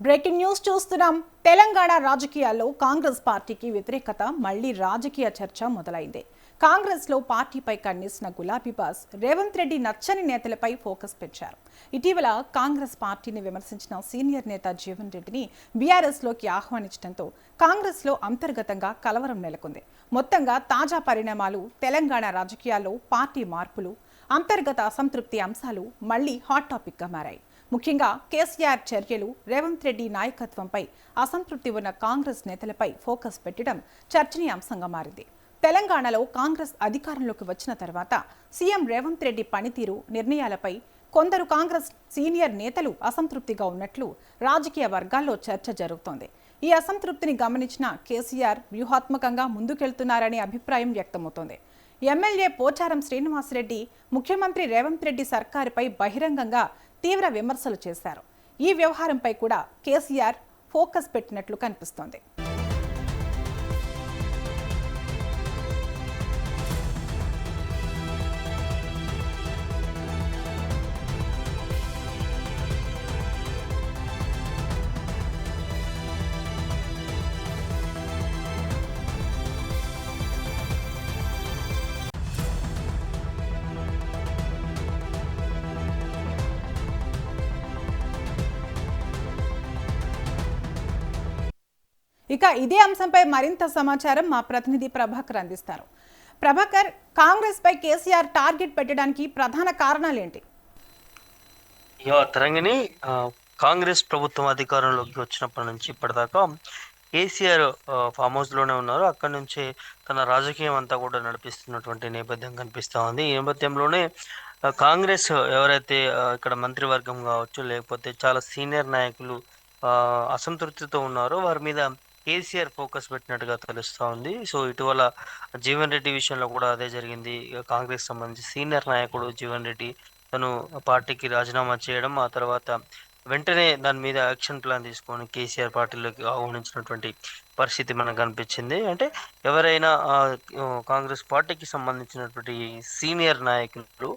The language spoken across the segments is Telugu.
బ్రేకింగ్ న్యూస్ చూస్తున్నాం. తెలంగాణ రాజకీయాల్లో కాంగ్రెస్ పార్టీకి వ్యతిరేకత మళ్లీ రాజకీయ చర్చ మొదలైంది. కాంగ్రెస్ లో పార్టీపై కన్నేసిన గులాబీ బాస్ రేవంత్ రెడ్డి నచ్చని నేతలపై ఫోకస్ పెంచారు. ఇటీవల కాంగ్రెస్ పార్టీని విమర్శించిన సీనియర్ నేత జీవన్ రెడ్డిని బీఆర్ఎస్ లోకి ఆహ్వానించడంతో కాంగ్రెస్ లో అంతర్గతంగా కలవరం నెలకొంది. మొత్తంగా తాజా పరిణామాలు తెలంగాణ రాజకీయాల్లో పార్టీ మార్పులు, అంతర్గత అసంతృప్తి అంశాలు మళ్లీ హాట్ టాపిక్ గా మారాయి. ముఖ్యంగా కేసీఆర్ చర్యలు, రేవంత్ రెడ్డి నాయకత్వంపై అసంతృప్తి ఉన్న కాంగ్రెస్ నేతలపై ఫోకస్ పెట్టడం చర్చనీయాంశంగా మారింది. తెలంగాణలో కాంగ్రెస్ అధికారంలోకి వచ్చిన తర్వాత సీఎం రేవంత్ రెడ్డి పనితీరు, నిర్ణయాలపై కొందరు కాంగ్రెస్ సీనియర్ నేతలు అసంతృప్తిగా ఉన్నట్లు రాజకీయ వర్గాల్లో చర్చ జరుగుతోంది. ఈ అసంతృప్తిని గమనించిన కేసీఆర్ వ్యూహాత్మకంగా ముందుకెళ్తున్నారనే అభిప్రాయం వ్యక్తమవుతోంది. ఎమ్మెల్యే పోచారం శ్రీనివాసరెడ్డి ముఖ్యమంత్రి రేవంత్ రెడ్డి సర్కారుపై బహిరంగంగా తీవ్ర విమర్శలు చేశారు. ఈ వ్యవహారంపై కూడా కేసీఆర్ ఫోకస్ పెట్టినట్లు కనిపిస్తోంది. ఇక ఇదే అంశంపై మరింత సమాచారం మా ప్రతినిధి ప్రభాకర్ అందిస్తారు. ప్రభాకర్, కాంగ్రెస్ పై కేసీఆర్ టార్గెట్ పెట్టడానికి ప్రధాన కారణాలు ఏంటి? తరంగిణి, కాంగ్రెస్ ప్రభుత్వం అధికారంలోకి వచ్చినప్పటి నుంచి ఇప్పటిదాకా కేసీఆర్ ఫామ్ హౌస్ లోనే ఉన్నారు. అక్కడి నుంచే తన రాజకీయం అంతా కూడా నడిపిస్తున్నటువంటి నేపథ్యం కనిపిస్తా ఉంది. ఈ నేపథ్యంలోనే కాంగ్రెస్ ఎవరైతే ఇక్కడ మంత్రివర్గం కావచ్చు, లేకపోతే చాలా సీనియర్ నాయకులు అసంతృప్తితో ఉన్నారో వారి మీద కేసీఆర్ ఫోకస్ పెట్టినట్టుగా తెలుస్తూ ఉంది. సో ఇటీవల జీవన్ రెడ్డి విషయంలో కూడా అదే జరిగింది. కాంగ్రెస్ సంబంధించి సీనియర్ నాయకుడు జీవన్ రెడ్డి తను పార్టీకి రాజీనామా చేయడం, ఆ తర్వాత వెంటనే దాని మీద యాక్షన్ ప్లాన్ తీసుకొని కేసీఆర్ పార్టీలోకి ఆహ్వానించినటువంటి పరిస్థితి మనకు కనిపించింది. అంటే ఎవరైనా కాంగ్రెస్ పార్టీకి సంబంధించినటువంటి సీనియర్ నాయకులు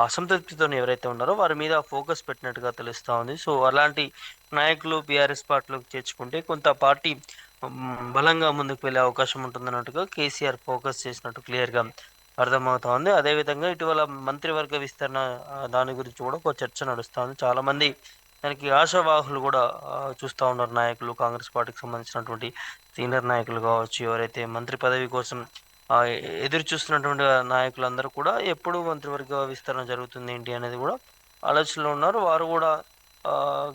అసంతృప్తితో ఎవరైతే ఉన్నారో వారి మీద ఫోకస్ పెట్టినట్టుగా తెలుస్తూ ఉంది. సో అలాంటి నాయకులు బీఆర్ఎస్ పార్టీలోకి చేర్చుకుంటే కొంత పార్టీ బలంగా ముందుకు వెళ్ళే అవకాశం ఉంటుందన్నట్టుగా కేసీఆర్ ఫోకస్ చేసినట్టు క్లియర్గా అర్థమవుతా ఉంది. అదేవిధంగా ఇటీవల మంత్రివర్గ విస్తరణ దాని గురించి కూడా ఒక చర్చ నడుస్తూ ఉంది. చాలామంది దానికి ఆశావాహులు కూడా చూస్తూ ఉన్నారు. నాయకులు, కాంగ్రెస్ పార్టీకి సంబంధించినటువంటి సీనియర్ నాయకులు కావచ్చు, ఎవరైతే మంత్రి పదవి కోసం ఎదురు చూస్తున్నటువంటి నాయకులందరూ కూడా ఎప్పుడు మంత్రివర్గ విస్తరణ జరుగుతుంది ఏంటి అనేది కూడా ఆలోచనలో ఉన్నారు. వారు కూడా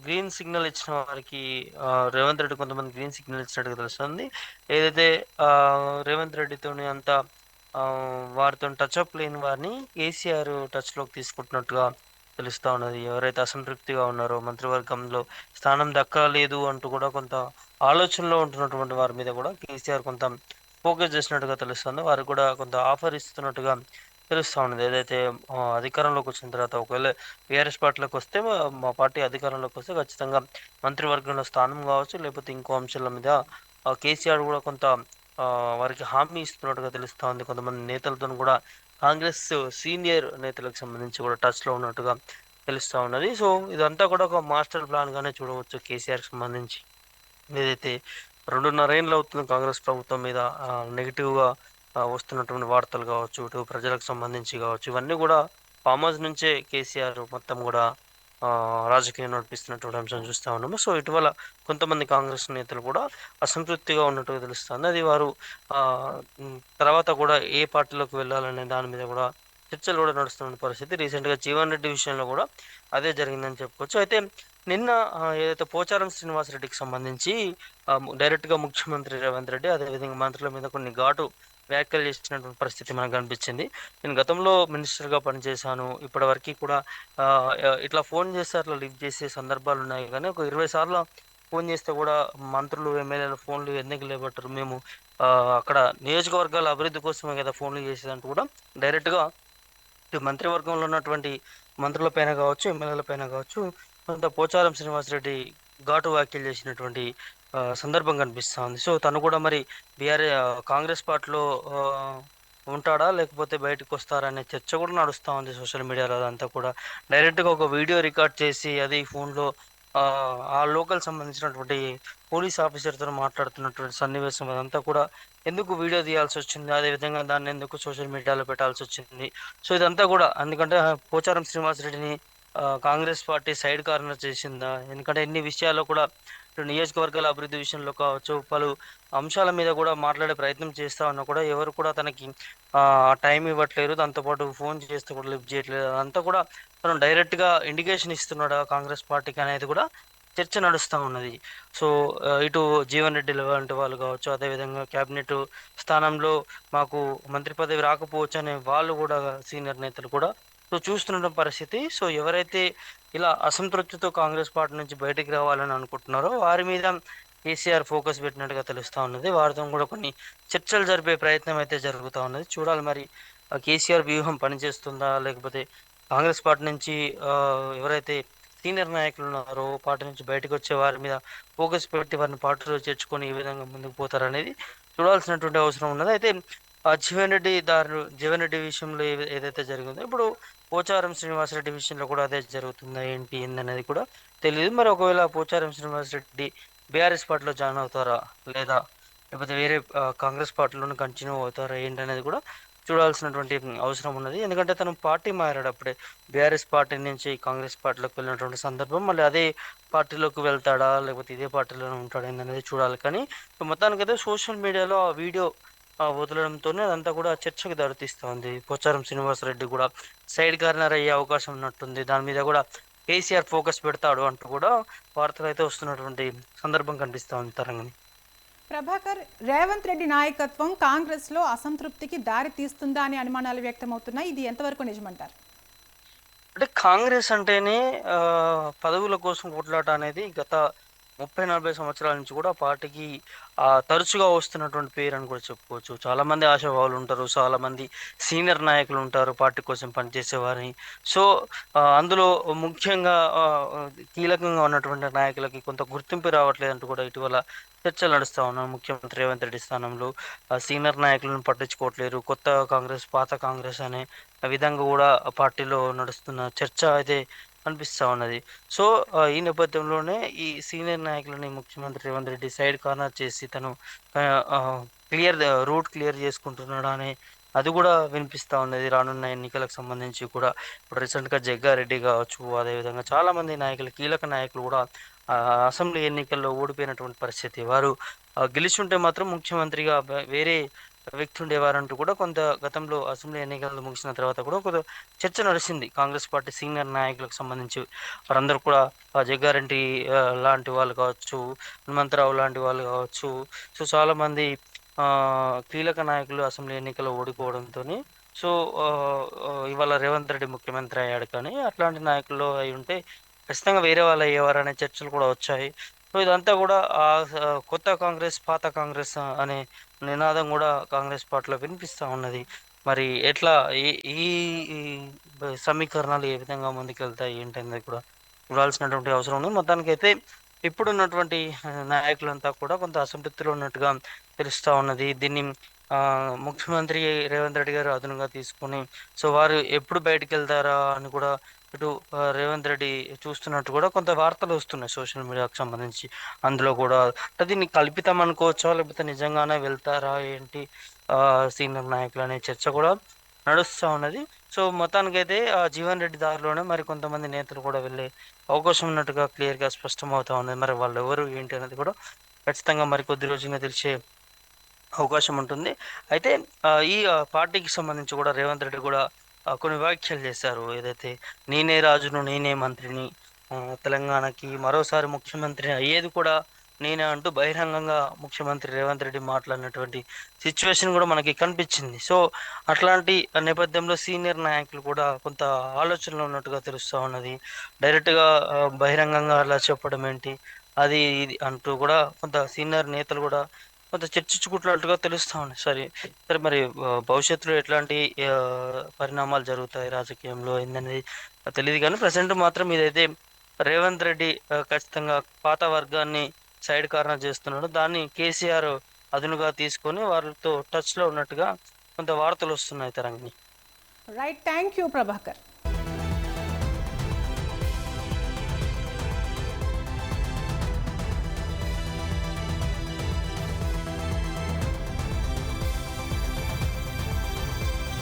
గ్రీన్ సిగ్నల్ ఇచ్చిన వారికి రేవంత్ రెడ్డి కొంతమంది గ్రీన్ సిగ్నల్ ఇచ్చినట్టుగా తెలుస్తుంది. ఏదైతే రేవంత్ రెడ్డితోని అంతా వారితో టచ్అప్ లేని వారిని కేసీఆర్ టచ్లోకి తీసుకుంటున్నట్టుగా తెలుస్తూ ఉన్నది. ఎవరైతే అసంతృప్తిగా ఉన్నారో, మంత్రివర్గంలో స్థానం దక్కలేదు అంటూ కూడా కొంత ఆలోచనలో ఉంటున్నటువంటి వారి మీద కూడా కేసీఆర్ కొంత ఫోకస్ చేసినట్టుగా తెలుస్తుంది. వారికి కూడా కొంత ఆఫర్ ఇస్తున్నట్టుగా తెలుస్తూ ఉన్నది. ఏదైతే అధికారంలోకి వచ్చిన తర్వాత ఒకవేళ బీఆర్ఎస్ పార్టీలోకి వస్తే, మా పార్టీ అధికారంలోకి వస్తే ఖచ్చితంగా మంత్రివర్గంలో స్థానం కావచ్చు, లేకపోతే ఇంకో అంశాల మీద కేసీఆర్ కూడా కొంత వారికి హామీ ఇస్తున్నట్టుగా తెలుస్తూ ఉంది. కొంతమంది నేతలతో కూడా కాంగ్రెస్ సీనియర్ నేతలకు సంబంధించి కూడా టచ్లో ఉన్నట్టుగా తెలుస్తూ ఉన్నది. సో ఇదంతా కూడా ఒక మాస్టర్ ప్లాన్గానే చూడవచ్చు కేసీఆర్కి సంబంధించి. ఏదైతే 2.5 ఏళ్ళు అవుతుంది కాంగ్రెస్ ప్రభుత్వం మీద నెగిటివ్గా వస్తున్నటువంటి వార్తలు కావచ్చు, ఇటు ప్రజలకు సంబంధించి కావచ్చు, ఇవన్నీ కూడా ఫామ్ హౌస్ నుంచే కేసీఆర్ మొత్తం కూడా రాజకీయం నడిపిస్తున్నటువంటి అంశం చూస్తూ ఉన్నాము. సో ఇటీవల కొంతమంది కాంగ్రెస్ నేతలు కూడా అసంతృప్తిగా ఉన్నట్టుగా తెలుస్తుంది. అది వారు తర్వాత కూడా ఏ పార్టీలోకి వెళ్ళాలనే దాని మీద కూడా చర్చలు కూడా నడుస్తున్న పరిస్థితి. రీసెంట్గా జీవన్ రెడ్డి విషయంలో కూడా అదే జరిగిందని చెప్పుకోవచ్చు. అయితే నిన్న ఏదైతే పోచారం శ్రీనివాసరెడ్డికి సంబంధించి డైరెక్ట్గా ముఖ్యమంత్రి రేవంత్ రెడ్డి అదేవిధంగా మంత్రుల మీద కొన్ని ఘాటు వ్యాఖ్యలు చేసినటువంటి పరిస్థితి మనకు కనిపించింది. నేను గతంలో మినిస్టర్గా పనిచేశాను, ఇప్పటివరకు కూడా ఇట్లా ఫోన్ చేస్తే అట్లా లిఫ్ట్ చేసే సందర్భాలు ఉన్నాయి, కానీ ఒక 20 సార్లు ఫోన్ చేస్తే కూడా మంత్రులు, ఎమ్మెల్యేల ఫోన్లు ఎందుకు లేబట్టారు, మేము అక్కడ నియోజకవర్గాల అభివృద్ధి కోసమే కదా ఫోన్లు చేసేదంటూ కూడా డైరెక్ట్గా మంత్రివర్గంలో ఉన్నటువంటి మంత్రుల పైన కావచ్చు, ఎమ్మెల్యేల పైన కావచ్చు కొంత పోచారం శ్రీనివాసరెడ్డి ఘాటు వ్యాఖ్యలు చేసినటువంటి సందర్భం కనిపిస్తూ ఉంది. సో తను కూడా మరి కాంగ్రెస్ పార్టీలో ఉంటాడా లేకపోతే బయటకు వస్తారా అనే చర్చ కూడా నడుస్తూ ఉంది సోషల్ మీడియాలో. అదంతా కూడా డైరెక్ట్గా ఒక వీడియో రికార్డ్ చేసి అది ఫోన్లో ఆ లోకల్ సంబంధించినటువంటి పోలీస్ ఆఫీసర్తో మాట్లాడుతున్నటువంటి సన్నివేశం అదంతా కూడా ఎందుకు వీడియో తీయాల్సి వచ్చింది, అదేవిధంగా దాన్ని ఎందుకు సోషల్ మీడియాలో పెట్టాల్సి వచ్చింది. సో ఇదంతా కూడా ఎందుకంటే పోచారం శ్రీనివాసరెడ్డిని కాంగ్రెస్ పార్టీ సైడ్ కార్నర్ చేసిందా, ఎందుకంటే ఎన్ని విషయాల్లో కూడా ఇటు నియోజకవర్గాల అభివృద్ధి విషయంలో కావచ్చు, పలు అంశాల మీద కూడా మాట్లాడే ప్రయత్నం చేస్తా ఉన్నా కూడా ఎవరు కూడా తనకి టైం ఇవ్వట్లేరు. దాంతోపాటు ఫోన్ చేస్తే కూడా లిఫ్ట్ చేయట్లేదు. అదంతా కూడా తను డైరెక్ట్గా ఇండికేషన్ ఇస్తున్నాడు కాంగ్రెస్ పార్టీకి అనేది కూడా చర్చ నడుస్తూ ఉన్నది. సో ఇటు జీవన్ రెడ్డి లాంటి వాళ్ళు కావచ్చు, అదేవిధంగా క్యాబినెట్ స్థానంలో మాకు మంత్రి పదవి రాకపోవచ్చు అనే వాళ్ళు కూడా, సీనియర్ నేతలు కూడా సో చూస్తున్న పరిస్థితి. సో ఎవరైతే ఇలా అసంతృప్తితో కాంగ్రెస్ పార్టీ నుంచి బయటికి రావాలని అనుకుంటున్నారో వారి మీద కేసీఆర్ ఫోకస్ పెట్టినట్టుగా తెలుస్తూ ఉన్నది. వారితో కూడా కొన్ని చర్చలు జరిపే ప్రయత్నం అయితే జరుగుతూ ఉన్నది. చూడాలి మరి కేసీఆర్ వ్యూహం పనిచేస్తుందా, లేకపోతే కాంగ్రెస్ పార్టీ నుంచి ఎవరైతే సీనియర్ నాయకులు ఉన్నారో పార్టీ నుంచి బయటకు వచ్చే వారి మీద ఫోకస్ పెట్టి వారిని పార్టీలో చేర్చుకొని ఈ విధంగా ముందుకు పోతారనేది చూడాల్సినటువంటి అవసరం ఉన్నది. అయితే జీవన్ రెడ్డి విషయంలో ఏదైతే జరిగిందో ఇప్పుడు పోచారం శ్రీనివాసరెడ్డి విషయంలో కూడా అదే జరుగుతుందా ఏంటి అనేది కూడా తెలియదు. మరి ఒకవేళ పోచారం శ్రీనివాసరెడ్డి బీఆర్ఎస్ పార్టీలో జాయిన్ అవుతారా లేదా లేకపోతే వేరే కాంగ్రెస్ పార్టీలోనే కంటిన్యూ అవుతారా ఏంటి అనేది కూడా చూడాల్సినటువంటి అవసరం ఉన్నది. ఎందుకంటే తను పార్టీ మారాడు అప్పుడే, బీఆర్ఎస్ పార్టీ నుంచి కాంగ్రెస్ పార్టీలోకి వెళ్ళినటువంటి సందర్భం, మళ్ళీ అదే పార్టీలోకి వెళ్తాడా లేకపోతే ఇదే పార్టీలోనే ఉంటాడా అనేది చూడాలి. కానీ మొత్తానికైతే సోషల్ మీడియాలో ఆ వీడియో వదలడంతోనే అదంతా కూడా చర్చకు దారితీస్తూ ఉంది. పోచారం శ్రీనివాసరెడ్డి కూడా సైడ్ కార్నర్ అయ్యే అవకాశం ఉన్నట్టుంది. దాని మీద కూడా కేసీఆర్ ఫోకస్ పెడతాడు అంటూ కూడా వార్తలు అయితే వస్తున్నటువంటి సందర్భం కనిపిస్తూ ఉంది తరంగని. ప్రభాకర్, రేవంత్ రెడ్డి నాయకత్వం కాంగ్రెస్ లో అసంతృప్తికి దారి తీస్తుందా అని అనుమానాలు వ్యక్తమవుతున్నాయి. ఇది ఎంతవరకు నిజమంటారు? అంటే కాంగ్రెస్ అంటేనే పదవుల కోసం కొట్లాట అనేది గత 30-40 సంవత్సరాల నుంచి కూడా పార్టీకి తరచుగా వస్తున్నటువంటి పేరు అని కూడా చెప్పుకోవచ్చు. చాలామంది ఆశావాహులు ఉంటారు, చాలామంది సీనియర్ నాయకులు ఉంటారు పార్టీ కోసం పనిచేసేవారిని. సో అందులో ముఖ్యంగా కీలకంగా ఉన్నటువంటి నాయకులకి కొంత గుర్తింపు రావట్లేదంటూ కూడా ఇటీవల చర్చలు నడుస్తూ ఉన్నాయి. ముఖ్యమంత్రి రేవంత్ రెడ్డి స్థానంలో సీనియర్ నాయకులను పట్టించుకోవట్లేరు, కొత్త కాంగ్రెస్ పాత కాంగ్రెస్ అనే విధంగా కూడా పార్టీలో నడుస్తున్న చర్చ అయితే అనిపిస్తూ ఉన్నది. సో ఈ నేపథ్యంలోనే ఈ సీనియర్ నాయకులని ముఖ్యమంత్రి రేవంత్ రెడ్డి సైడ్ కార్నర్ చేసి తను రూట్ క్లియర్ చేసుకుంటున్నాడు అనే అది కూడా వినిపిస్తూ ఉన్నది. రానున్న ఎన్నికలకు సంబంధించి కూడా ఇప్పుడు రీసెంట్గా జగ్గారెడ్డి కావచ్చు, అదేవిధంగా చాలామంది నాయకులు, కీలక నాయకులు కూడా అసెంబ్లీ ఎన్నికల్లో ఓడిపోయినటువంటి పరిస్థితి. వారు గెలిచుంటే మాత్రం ముఖ్యమంత్రిగా వేరే వ్యక్తి ఉండేవారంటూ కూడా కొంత గతంలో అసెంబ్లీ ఎన్నికలు ముగిసిన తర్వాత కూడా కొంత చర్చ నడిచింది కాంగ్రెస్ పార్టీ సీనియర్ నాయకులకు సంబంధించి. వారందరూ కూడా జగ్గారెడ్డి లాంటి వాళ్ళు కావచ్చు, హనుమంతరావు లాంటి వాళ్ళు కావచ్చు, సో చాలామంది కీలక నాయకులు అసెంబ్లీ ఎన్నికల్లో ఓడిపోవడంతో సో ఇవాళ రేవంత్ రెడ్డి ముఖ్యమంత్రి అయ్యాడు. కానీ అట్లాంటి నాయకులు అయి ఉంటే ఖచ్చితంగా వేరే వాళ్ళు అయ్యేవారు అనే చర్చలు కూడా వచ్చాయి. సో ఇదంతా కూడా కొత్త కాంగ్రెస్ పాత కాంగ్రెస్ అనే నినాదం కూడా కాంగ్రెస్ పార్టీలో వినిపిస్తూ ఉన్నది. మరి ఎట్లా ఈ ఈ ఈ సమీకరణాలు ఏ విధంగా ముందుకెళ్తాయి ఏంటనేది కూడా చూడాల్సినటువంటి అవసరం ఉంది. మొత్తానికైతే ఇప్పుడున్నటువంటి నాయకులంతా కూడా కొంత అసంతృప్తిలో ఉన్నట్టుగా తెలుస్తూ ఉన్నది. దీన్ని ముఖ్యమంత్రి రేవంత్ రెడ్డి గారు అదునుగా తీసుకుని సో వారు ఎప్పుడు బయటికి వెళ్తారా అని కూడా ఇటు రేవంత్ రెడ్డి చూస్తున్నట్టు కూడా కొంత వార్తలు వస్తున్నాయి సోషల్ మీడియాకు సంబంధించి. అందులో కూడా అంటే దీన్ని కల్పితం అనుకోవచ్చా లేకపోతే నిజంగానే వెళ్తారా ఏంటి సీనియర్ నాయకులు అనే చర్చ కూడా నడుస్తూ ఉన్నది. సో మొత్తానికైతే జీవన్ రెడ్డి దారిలోనే మరి కొంతమంది నేతలు కూడా వెళ్ళే అవకాశం ఉన్నట్టుగా క్లియర్గా స్పష్టమవుతా ఉన్నది. మరి వాళ్ళు ఎవరు ఏంటి అనేది కూడా ఖచ్చితంగా మరి కొద్ది రోజులుగా తెలిసే అవకాశం ఉంటుంది. అయితే ఈ పార్టీకి సంబంధించి కూడా రేవంత్ రెడ్డి కూడా కొన్ని వ్యాఖ్యలు చేశారు. ఏదైతే నేనే రాజును నేనే మంత్రిని, తెలంగాణకి మరోసారి ముఖ్యమంత్రి అయ్యేది కూడా నేనే అంటూ బహిరంగంగా ముఖ్యమంత్రి రేవంత్ రెడ్డి మాట్లాడినటువంటి సిచ్యువేషన్ కూడా మనకి కనిపించింది. సో అట్లాంటి నేపథ్యంలో సీనియర్ నాయకులు కూడా కొంత ఆలోచనలో ఉన్నట్టుగా తెలుస్తూ ఉన్నది. డైరెక్ట్గా బహిరంగంగా అలా చెప్పడం ఏంటి అది ఇది అంటూ కూడా కొంత సీనియర్ నేతలు కూడా కొంత చర్చించుకుంటున్నట్టుగా తెలుస్తూ ఉంది. సరే సరే మరి భవిష్యత్తులో ఎట్లాంటి పరిణామాలు జరుగుతాయి రాజకీయంలో ఏందనేది తెలియదు. కానీ ప్రజెంట్ మాత్రం ఇదైతే రేవంత్ రెడ్డి ఖచ్చితంగా పాత వర్గాన్ని సైడ్ కార్నర్ చేస్తున్నాడు. దాన్ని కేసీఆర్ అదునుగా తీసుకొని వారితో టచ్లో ఉన్నట్టుగా కొంత వార్తలు వస్తున్నాయి Tarangini. Right, thank you Prabhakar.